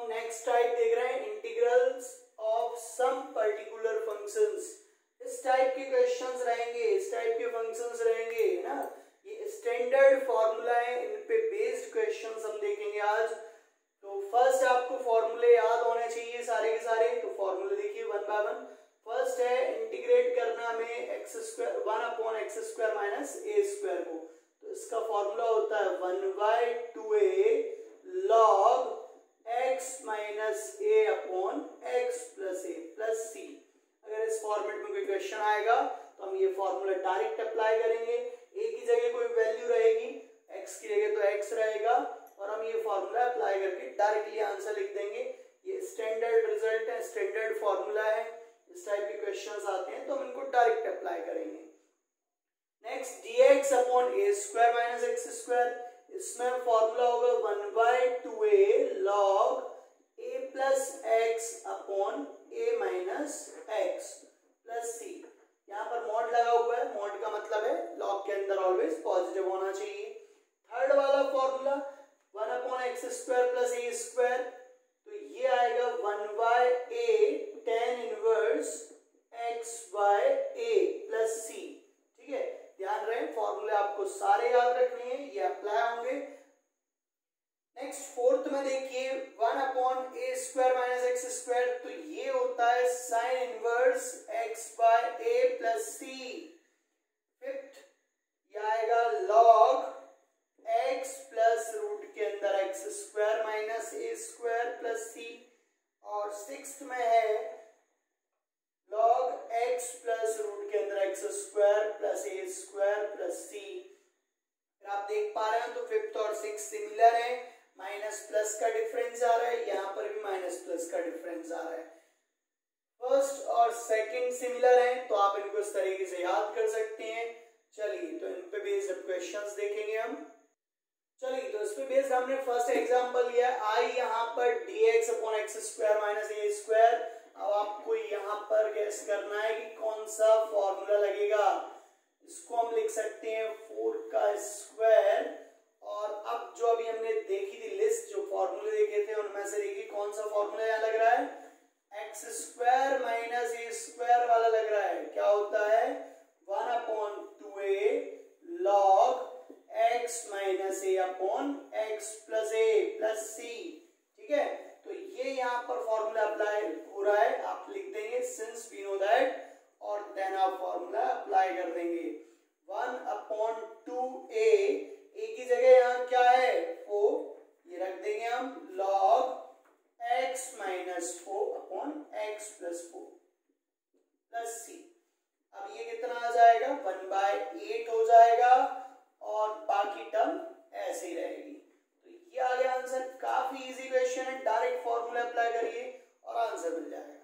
हम next type देख रहे हैं, integrals of some particular functions. इस टाइप के क्वेश्चंस रहेंगे, इस टाइप के फंक्शंस रहेंगे ना। ये स्टैंडर्ड फॉर्मूला है, इन पे बेस्ड क्वेश्चंस हम देखेंगे आज। तो फर्स्ट आपको फॉर्मूले याद होने चाहिए सारे के सारे। तो फॉर्मूले देखिए वन बाय वन। फर्स्ट है इंटीग्रेट करना हमें एक्स स्क्वायर 1/x² माइनस ए स्क्वायर को। तो इसका फॉर्मूला होता है 1/2a log x minus a upon x plus a plus c। अगर इस फॉर्मेट में कोई क्वेश्चन आएगा तो हम ये फॉर्मूला डायरेक्ट अप्लाई करेंगे। a की जगह कोई वैल्यू रहेगी, x की जगह तो x रहेगा, और हम ये फॉर्मूला अप्लाई करके डायरेक्टली आंसर लिख देंगे। ये स्टैंडर्ड रिजल्ट है, स्टैंडर्ड फॉर्मूला है। इस टाइप के क्वेश्चंस आते हैं तो हम इनको डायरेक्ट अप्लाई करेंगे। Next dx upon a square minus x square, इसमें फॉर्मूला होगा 1/2a log a plus x upon a minus x plus c। यहाँ पर मॉड लगा हुआ है, मॉड का मतलब है लॉग के अंदर ऑलवेज पॉजिटिव होना चाहिए। थर्ड वाला formula 1/x² plus a square, तो ये आएगा 1/a tan inverse x by a plus c। ठीक है, ध्यान रहे फॉर्मूले आपको सारे याद रखने हैं, ये अप्लाई होंगे। नेक्स्ट फोर्थ में देखिए 1/a² माइनस एक्स स्क्वायर, तो ये होता है sine inverse x by a plus c। Fifth ये आएगा log x प्लस रूट के अंदर x² minus a² plus c। और सिक्स्थ में है log x प्लस रूट के अंदर x² plus a² plus c। आप देख पा रहे हैं तो फिफ्थ और सिक्स सिमिलर है, माइनस प्लस का डिफरेंस आ रहा है, यहाँ पर भी माइनस प्लस का डिफरेंस आ रहा है। फर्स्ट और सेकंड सिमिलर हैं, तो आप इनको इस तरीके से याद कर सकते हैं। चलिए तो इन पे बेस्ड क्वेश्चंस देखेंगे हम। चलिए तो इस पे बेस्ड हमने फर्स्ट एग्जांपल लिया है, आई यहाँ पर dx upon x² minus a square. अब आपको यहाँ पर गैस करना है कि कौन सा फॉर्मूला लगेगा। इसको हम लिख सकते हैं 4 का स्क्वायर, और अब जो अभी हमने देखी थी लिस्ट, जो फॉर्मूले देखे थे उनमें से देखिए कौन सा फॉर्मूला यहाँ लग रहा है, x² माइनस a स्क्वायर वाला लग रहा है। क्या होता है 1/2a log x minus a upon x plus a plus c। ठीक है, तो ये यहाँ पर फॉर्मूला अप्लाई हो रहा है, आप लिख देंगे सिंस वी नो दैट, और देन आप फॉर्मूला अप्लाई कर देंगे 1/2a। a की जगह यहाँ क्या है 4, ये रख देंगे हम log x minus 4 upon x plus 4 plus c। अब ये कितना आ जाएगा 1/8 हो जाएगा, और बाकी टर्म ऐसे ही रहेगी। तो ये आ गया आंसर। काफी इजी क्वेश्चन है, डायरेक्ट फॉर्मूला अप्लाई करिए और आंसर मिल जाएगा।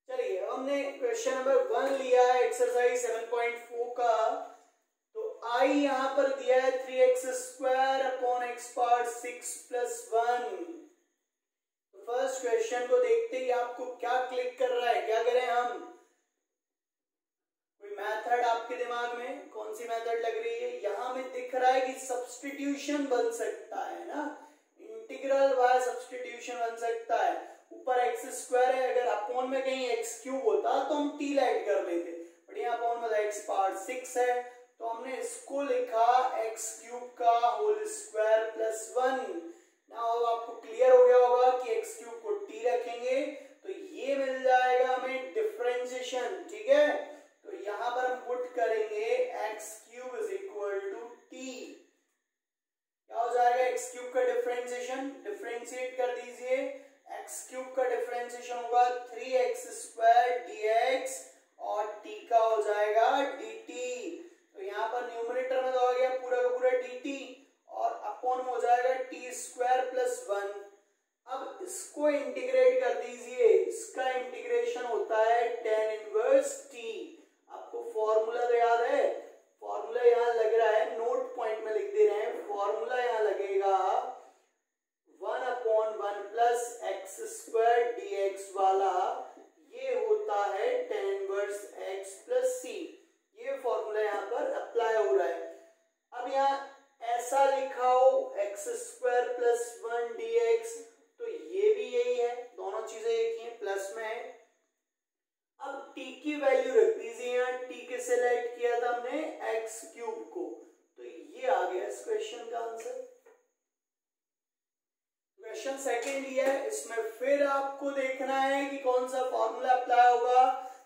चलिए हमने क्वेश्चन नंबर 1 लिया है एक्सरसाइज 7.4 का। तो आई यहाँ पर दिया है 3x² upon x power 6 plus 1। तो फर्स्ट क्वेश्चन को देखते ही आपको क्या क्लिक कर रहा है, क्या करें हम, कोई मेथड आपके दिमाग में कौन सी मेथड लग रही है। यहाँ में दिख रहा है कि सब्स्टिट्यूशन बन सकता है ना, इंटीग्रल बाय सब्स्टिट्यूशन बन सकता है। ऊपर x² है, अगर अपॉन में कहीं x³ होता तो हम t ऐड कर लेते, बट यहाँ अपॉन में x पावर 6 है, तो हमने इसको लिखा x³ का होल स्क्वायर प्लस 1। नाउ आपको क्लियर हो गया होगा कि x³ को t रखेंगे तो ये मिल जाएगा हमें डिफरेंशिएशन। ठीक है, तो यहाँ पर हम पुट करेंगे x³ is equal to t। क्या हो जाएगा x³ का डिफरेंशिएशन, डिफरेंशिएट कर दीजिए। x³ का डिफरेंशिएशन होगा 3x² dx, और t का हो जाएगा dt। तो यहाँ पर न्यूमरेटर में तो आ गया पूरा का पूरा dt, और अपॉन में हो जाएगा t² प्लस 1। अब इसको इंटीग्रेट कर दीजिए, इसका इंटीग्रेशन होता है tan इनवर्स t। आपको फॉर्मूला तो याद है, फॉर्मूला यहाँ लग रहा है, नोट पॉइंट में लिख दे रहे हैं, फॉर्मूला यहाँ लगेगा 1/1 प्लस x² dx वाला, ये होता है tan inverse x plus c। ये फॉर्मूला यहाँ पर अप्लाई हो रहा है। अब यहाँ ऐसा लिखा हो x² प्लस 1 dx, तो की वैल्यू रख दीजिए यहाँ, टी किससे लेट किया था हमने, एक्स क्यूब को, तो ये आ गया इस क्वेश्चन का आंसर। क्वेश्चन सेकंड ये है, इसमें फिर आपको देखना है कि कौन सा फॉर्मूला अप्लाई होगा।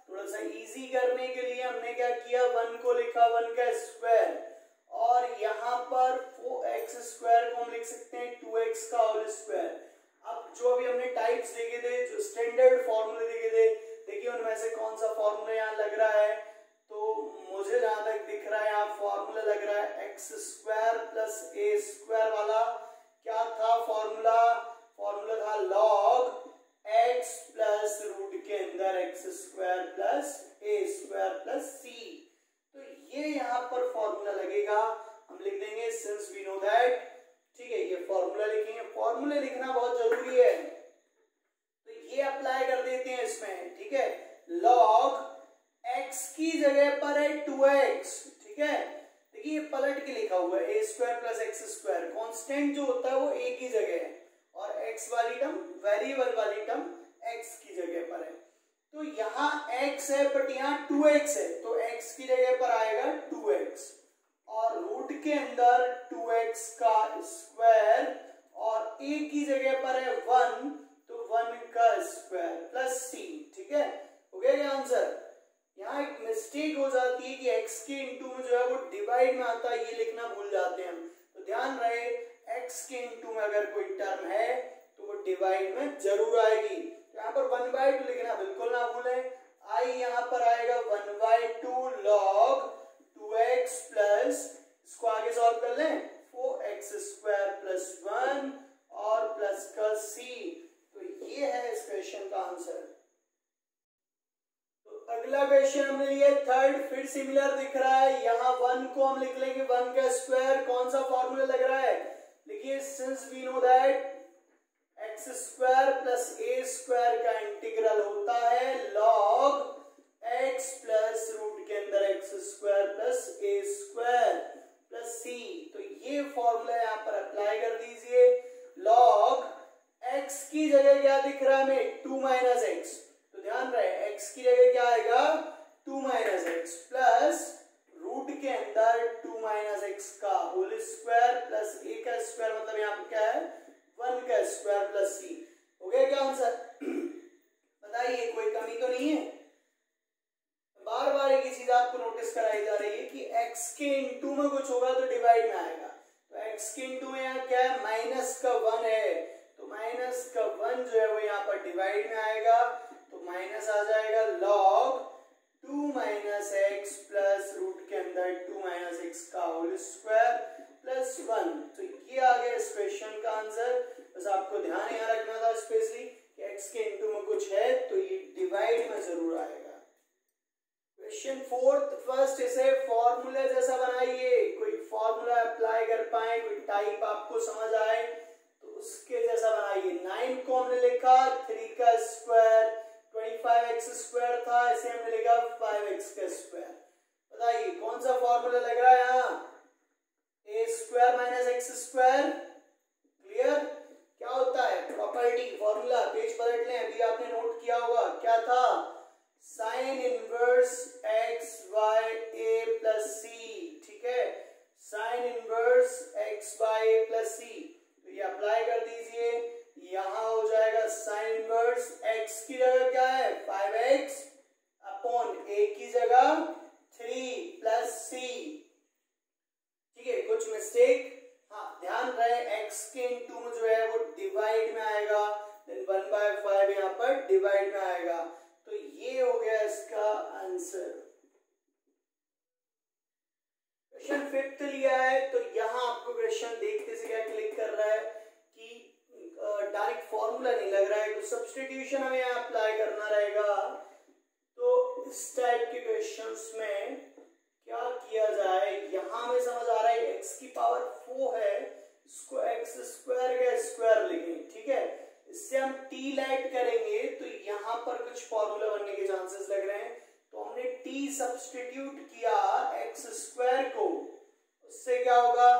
थोड़ा सा इजी करने के लिए हमने क्या किया, 1 को लिखा 1 का स्क्वायर, और यहाँ पर 4x स्क्वायर को हम लिख सकते हैं 2x का होल स्क्वायर। अब जो अभी हमने टाइप्स देखे थे, जो स्टैंडर्ड फॉर्मूले देखे थे, देखिए उनमें से कौन सा फॉर्मूला यहाँ लग रहा है, तो मुझे जहां तक दिख रहा है यहाँ फॉर्मूला लग रहा है x square plus a square वाला। क्या था फॉर्मूला, फॉर्मूला था लॉग एक्स प्लस रूट के अंदर x square plus a square plus c, तो ये यहाँ पर फॉर्मूला लगेगा, हम लिख देंगे सिंस वी नो दैट, ठीक है, ये फॉर्मूला लिखेंगे, फॉर्मूले लिखना बहुत जरूरी है, तो ये अप्लाई कर देते हैं इसमें, ठीक है। लॉग x की जगह पर है 2x, ठीक है, देखिए ये पलट के लिखा हुआ है, a square plus x square, constant जो होता है वो a की जगह है, और x वाली टर्म, वेरिएबल वाली टर्म x की जगह पर है, तो यहाँ x है बट यहाँ 2x है, तो x की जगह पर आएगा 2x, और रूट के अंदर 2x का स्क्वायर, और a की जगह पर है 1, तो 1 का स्क्वायर प्लस c, ठीक है, हो गया क्या आंसर। यहाँ एक मिस्टेक हो जाती है कि x के इंटू में जो है वो डिवाइड में आता है, ये लिखना भूल जाते हैं हम, तो ध्यान रहे x के इंटू में अगर कोई टर्म है तो वो डिवाइड में जरूर आएगी, यहाँ पर 1/2 लिखना बिल्कुल ना भूलें, i यहाँ पर आएगा 1/2 log 2x प्लस, इसको आगे सॉल्व कर लें, 4x स्क्वायर प्लस 1 और प्लस का c, तो ये है इस क्वेश्चन का आंसर। तो अगला क्वेश्चन हमने लिया थर्ड, फिर सिमिलर दिख रहा है, यहाँ 1 को हम लिख लेंगे 1 का स्क्वायर, कौन सा फॉर्मूला लग रहा है, देखिए since we know that x square plus a square का इंटीग्रल होता है लॉग एक्स प्लस रूट के अंदर x square plus a square plus c, तो ये फॉर्मूला यहाँ पर अप्लाई कर दीजिए। लॉग एक्स की जगह क्या दिख रहा है हमें, 2 माइनस एक्स, तो ध्यान रहे एक्स की जगह क्या आएगा 2 माइनस एक्स प्लस रूट के अंदर 2 माइनस एक्स का होल स्क्वायर प्लस ए का स्क्वायर, मतलब यहाँ पर क्या है 1 का स्क्वायर प्लस सी, हो गया क्या आंसर। बताइए कोई कमी तो नहीं है, बार बार एक ही चीज आपको नोटिस कराई जा रही है कि x के इंटू में कुछ होगा तो डिवाइड में आएगा, तो x के इंटू में यहाँ क्या है माइनस का 1 है, तो माइनस का 1 जो है वो यहाँ पर डिवाइड में आएगा, तो माइनस आ जाएगा log 2 minus x plus root के अंदर 2 माइनस एक्स का होल स्क्वायर प्लस 1, तो ये आ गया इस क्वेश्चन का आंसर। बस आपको ध्यान यहाँ रखना था स्पेशली कि x के इंटू में कुछ है तो ये डिवाइड में जरूर आएगा। क्वेश्चन फोर्थ, फर्स्ट इसे फॉर्मूले जैसा बनाइए, कोई फॉर्मूला अप्लाई कर पाए, कोई टाइप आपको समझ आए तो उसके जैसा बनाइए। 9 को हमने लिखा 3 का स्क्वायर, 25x स्क्वायर था, इसे हमने लिखा 5x का स्क्वायर, बताइए कौन सा फॉर्मूला लग रहा है यहाँ, a square minus x square, clear. क्या होता है प्रॉपर्टी, फॉर्मूला, पेज पलट लें, अभी आपने नोट किया होगा, क्या था साइन इनवर्स एक्स वाई ए प्लस सी, ठीक है, साइन इनवर्स एक्स वाई ए प्लस सी, तो ये अप्लाई कर दीजिए, यहां हो जाएगा साइन इनवर्स एक्स की जगह क्या है 5x अपॉन ए की जगह 3 प्लस सी, ठीक है, कुछ मिस्टेक, हाँ ध्यान रहे x के इंटू में जो है वो डिवाइड में आएगा, देन 1/5 यहाँ पर डिवाइड में आएगा, तो ये हो गया इसका आंसर। क्वेश्चन फिफ्थ लिया है, तो यहाँ आपको क्वेश्चन देखते से क्या क्लिक कर रहा है कि डायरेक्ट फॉर्मूला नहीं लग रहा है, तो सब्स्टिट्यूशन हमें यहाँ अप्लाई करना रहेगा। तो इस टाइप के क्वेश्चंस में क्या किया जाए, यहाँ हमें समझ आ रहा है x की पावर 4 है, इसको x स्क्वायर का स्क्वायर लिखें, ठीक है, इससे हम t ऐड करेंगे तो यहाँ पर कुछ फॉर्मूला बनने के चांसेस लग रहे हैं, तो हमने t सब्स्टिट्यूट किया x स्क्वायर को, उससे क्या होगा,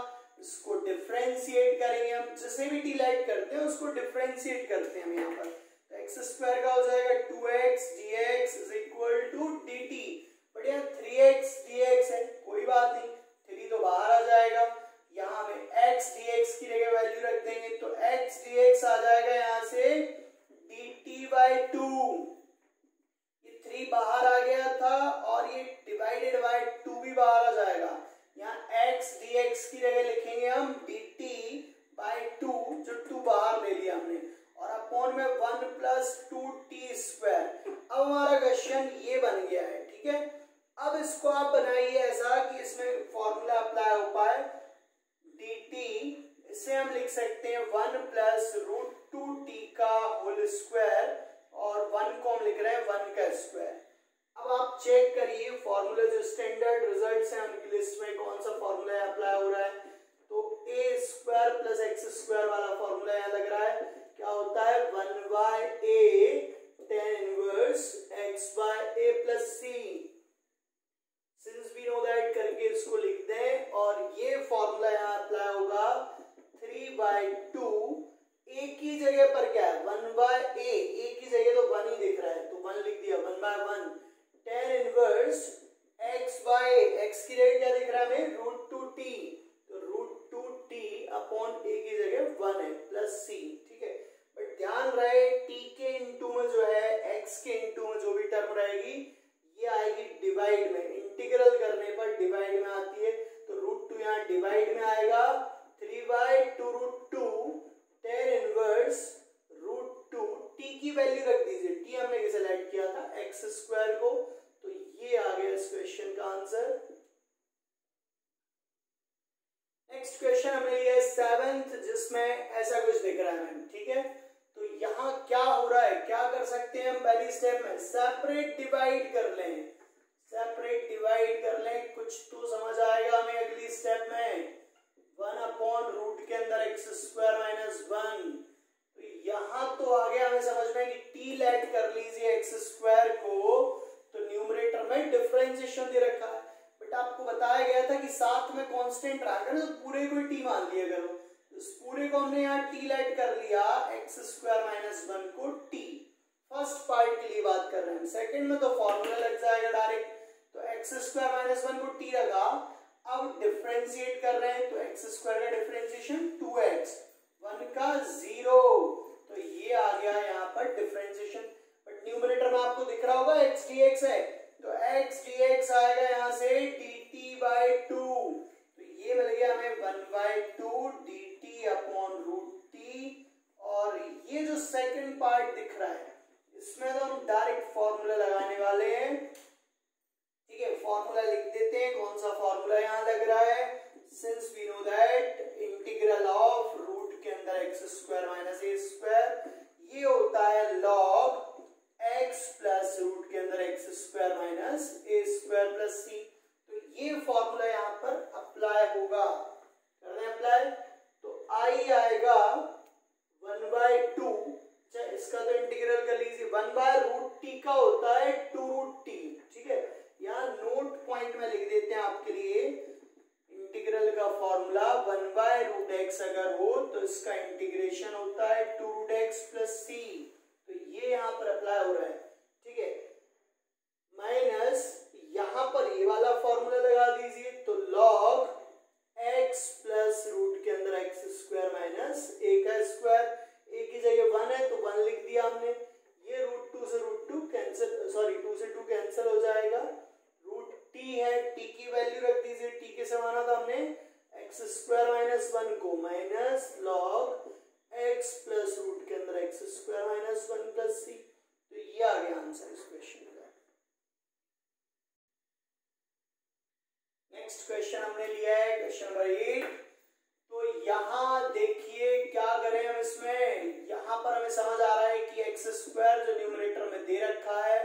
इसको डिफरेंशिएट करेंगे हम, जिसे भी t ऐड करते हैं उसको डिफरेंशिएट करते हैं हम यहाँ पर, तो x स्क्वायर का हो जाएगा 2x dx is equal equal to dt। But यहाँ 3x dx है, कोई बात नहीं, 3 तो बाहर आ जाएगा, यहाँ हमें x dx की जगह वैल्यू रख देंगे तो x dx आ जाएगा यहाँ से dt/2। ये 3 बाहर आ गया था और ये डिवाइडेड बाय 2 भी बाहर आ जाएगा। यहाँ x dx की जगह लिखेंगे हम dt/2, जो 2 बाहर ले लिया हमने, और अपॉन में 1 + 2t²। अब हमारा क्वेश्चन ये बन गया है, ठीक है। अब इसको आप बनाइए ऐसा कि इसमें फॉर्मूला अप्लाई हो पाए। dt इसे हम लिख सकते हैं 1 + √2t² और 1 को हम लिख रहे हैं 1 का स्क्वायर। अब आप चेक करिए फॉर्मूला, जो स्टैंडर्ड रिजल्ट्स हैं उनकी लिस्ट में कौन सा फॉर्मूला अप्लाई हो रहा है। तो a² + x² वाला फॉर्मूला यहाँ लग रहा है, क्या होता है 1/a tan inverse x/a + c। Since we know that करके इसको लिख दें, और ये फॉर्मूला यहाँ अप्लाई होगा 3/2। a की जगह पर क्या है 1/a, a की जगह तो 1 ही दिख रहा है तो 1 लिख दिया, 1/1 tan इनवर्स x/a, x की जगह क्या दिख रहा है हमें √2t, तो √2t अपॉन a की जगह 1 है प्लस c, ठीक है। बट ध्यान रहे t के इनटू में जो है x के इनटू में जो भी टर्म रहेगी ये आएगी डिवाइड में, इंटीग्रल करने पर डिवाइड में आती है, तो √2 यहाँ डिवाइड में आएगा, 3/2√2 tan इनवर्स √2, t की वैल्यू रख दीजिए, t हमने किसे सेलेक्ट किया था x² को, तो ये आ गया इस क्वेश्चन का आंसर। नेक्स्ट क्वेश्चन हमने लिया है 7th, जिसमें ऐसा कुछ दिख रहा है मैम, ठीक है। तो यहाँ क्या हो रहा है, क्या कर सकते हैं हम पहली स्टेप में, सेपरेट डिवाइड कर लें, सेपरेट डिवाइड कर लें, कुछ तो समझ आएगा हमें अगली स्टेप में। 1/रूट के अंदर x² - 1, तो यहाँ तो आ गया हमें समझ में कि t लेट कर लीजिए x² को, तो न्यूमरेटर में डिफरेंशिएशन दे रखा है, बट आपको बताया गया था कि साथ में कांस्टेंट रहा करो, तो पूरे को t मान लिया करो, इस पूरे को हमने यहाँ t लेट कर लिया, x² - 1 को t। फर्स्ट पार्ट के लिए बात कर रहे हैं, सेकंड में तो फॉर्मूला लग जाएगा डायरेक्ट, तो x² - 1 को t लगा, अब डिफरेंशिएट कर रहे हैं तो x² का डिफरेंशिएशन 2x, 1 का 0, तो ये आ गया यहाँ पर डिफरेंशिएशन। बट न्यूमरेटर में आपको दिख रहा होगा x dx है, तो x dx आएगा यहाँ से dt/2, तो ये मिल गया हमें 1/2 dt अपॉन √t। और ये जो सेकंड पार्ट दिख रहा है इसमें तो हम डायरेक्ट फॉर्मूला लगाने वाले हैं, ठीक है। फॉर्मूला लिख देते हैं, कौन सा फॉर्मूला यहाँ लग रहा है, since we know that integral of root के अंदर x² - a², ये होता है log x प्लस रूट के अंदर x² - a² प्लस c। तो ये फॉर्मूला यहाँ पर अप्लाई होगा, कर रहे हैं अप्लाई, तो i आएगा 1/2, इसका तो इंटीग्रल कर लीजिए, 1/√t का होता है 2√t, ठीक है। यहाँ नोट पॉइंट में लिख देते हैं आपके लिए, इंटीग्रल का फॉर्मूला 1/√x अगर हो तो इसका इंटीग्रेशन होता है 2√x प्लस c, तो ये यहाँ पर अप्लाई हो रहा है, ठीक है। माइनस यहाँ पर ये वाला फॉर्मूला लगा दीजिए, तो log x प्लस रूट के अंदर x² - a का स्क्वायर, a की जगह 1 है तो 1 लिख दिया हमने, ये √2 से √2 कैंसिल, सॉरी 2 से 2 कैंसिल हो जाएगा, √t है, t की वैल्यू रख दीजिए, t के समाना था हमने x² - 1 को, minus log x plus root के अंदर x² - 1 प्लस c, तो ये आ गया आंसर इस क्वेश्चन का। नेक्स्ट क्वेश्चन हमने लिया है क्वेश्चन नंबर 8। तो यहाँ देखिए क्या करें हम इसमें, यहाँ पर हमें समझ आ रहा है कि x² जो न्यूमरेटर में दे रखा है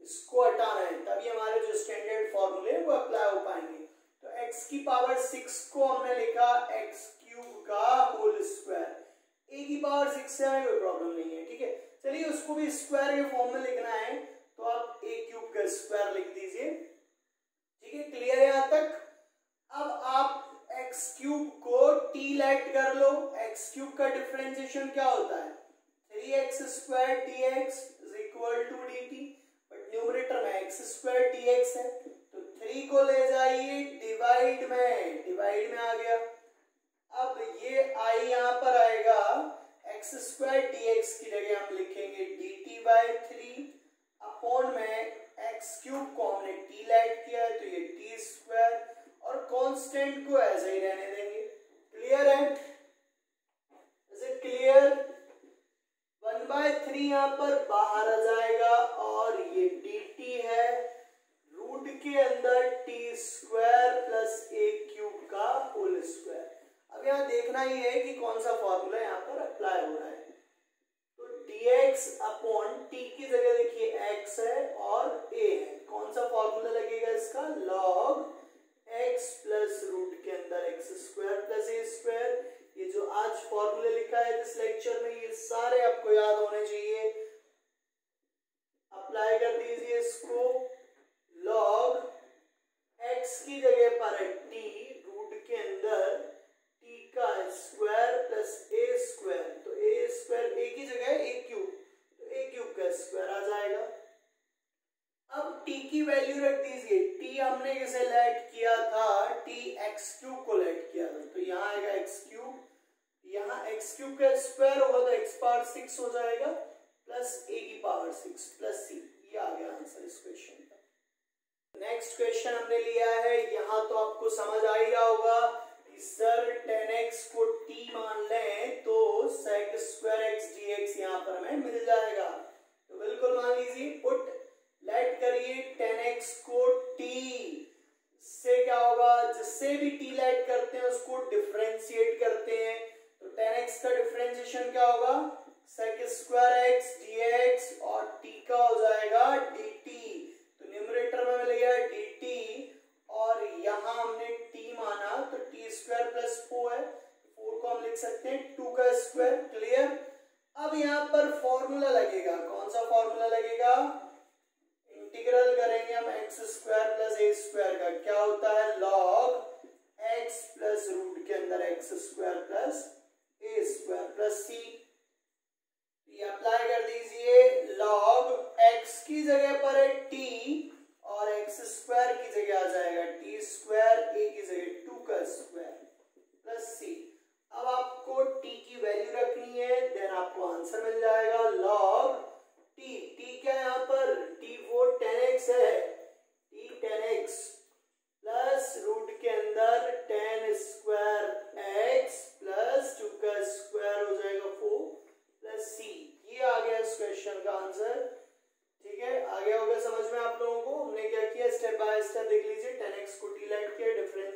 इसको हटाना है, तभी हमारे जो स्टैंडर्ड फॉर्मूले वो अप्लाई हो पाएंगे। तो x⁻6 को हमने लिखा x³ का होल स्क्वायर, a⁻6 से हमें कोई प्रॉब्लम नहीं है, ठीक है। चलिए उसको भी स्क्वायर के फॉर्म में लिखना है, तो आप a³ का स्क्वायर लिख दीजिए, ठीक है। क्लियर है यहाँ तक। अब आप x³ को t लेट कर लो, x³ का डिफरेंशिएशन क्या होता है 3x² dx = dt, but numerator में एक्स स्क्वायर टी एक्स है, तो 3 को ले जाइए डिवाइड में आ गया। अब ये आई यहाँ पर आएगा, एक्स स्क्वायर डी एक्स की जगह हम लिखेंगे डी टी बाई 3 अपॉन में एक्स क्यूब को हमने टी लेट किया है तो ये टी स्क्वायर, और कांस्टेंट को ऐसे ही रहने देंगे। क्लियर है? Is it clear? 1/3 यहाँ पर बाहर आ जाएगा और ये dt है रूट के अंदर टी स्क्वायर प्लस ए क्यूब का होल स्क्वायर। अब यहाँ देखना ही है कि कौन सा फॉर्मूला यहाँ पर अप्लाई हो रहा है। तो dx अपॉन t की जगह देखिए x है और a है, कौन सा फॉर्मूला लगेगा इसका? log x प्लस रूट के अंदर x square plus a square. ये जो आज फॉर्मूले लिखा है इस लेक्चर में, ये सारे आपको याद होने चाहिए। अप्लाई कर दीजिए इसको। log x की जगह पर है t रूट के अंदर t का स्क्वायर प्लस ए स्क्वायर, तो ए स्क्वायर ए की जगह ए क्यूब, तो ए क्यूब का स्क्वायर आ जाएगा। अब t की वैल्यू रख दीजिए। t हमने किसे लेट किया था? t x क्यूब को लेट किया था, तो यहाँ आएगा x क्यूब, यहाँ x क्यूब का स्क्वायर होगा तो x पावर 6 हो जाएगा प्लस a की पावर 6 प्लस c। ये आ गया आंसर इस क्वेश्चन का। नेक्स्ट क्वेश्चन हमने लिया है, यहाँ तो आपको समझ आ ही रहा होगा कि सर 10x को t मान लें तो sec स्क्वायर x dx यहाँ पर हमें मिल जाएगा। तो बिल्कुल मान लीजिए, पुट लेट करिए 10x को t से क्या होगा, जिससे भी t लेट करते हैं उसको डिफरेंशिएट करते हैं, तो 10x का डिफरेंशिएशन क्या होगा? sec स्क्वायर x dx और t का हो जाएगा dt, तो न्यूमरेटर में मिल गया dt और यहाँ हमने t माना तो t स्क्वायर प्लस 4 है, 4 को हम लिख सकते हैं 2 का स्क्वायर। क्लियर? अब यहाँ पर फॉर्मूला लगेगा, कौन सा फॉर्मूला लगेगा? इंटीग्रल करेंगे हम x square plus a square का, क्या होता है? log x प्लस रूट के अंदर x square plus a square plus सी। ये अप्लाई कर दीजिए। log x की जगह पर है t और एक्स स्क्वायर की जगह आ जाएगा टी स्क्वायर, ए की जगह 2 का स्क्वायर प्लस सी। अब आपको t की वैल्यू रखनी है, देन आपको आंसर मिल जाएगा log t क्या है यहाँ पर? t वो 10x है, t 10x प्लस रूट के अंदर 10 स्क्वायर x प्लस 2 का स्क्वायर हो जाएगा 4 प्लस c। ये आ गया इस क्वेश्चन का आंसर। ठीक है, आ गया होगा समझ में आप लोगों को। हमने क्या किया, स्टेप बाय स्टेप देख लीजिए। 10x को t लेट किया, डिफरेंस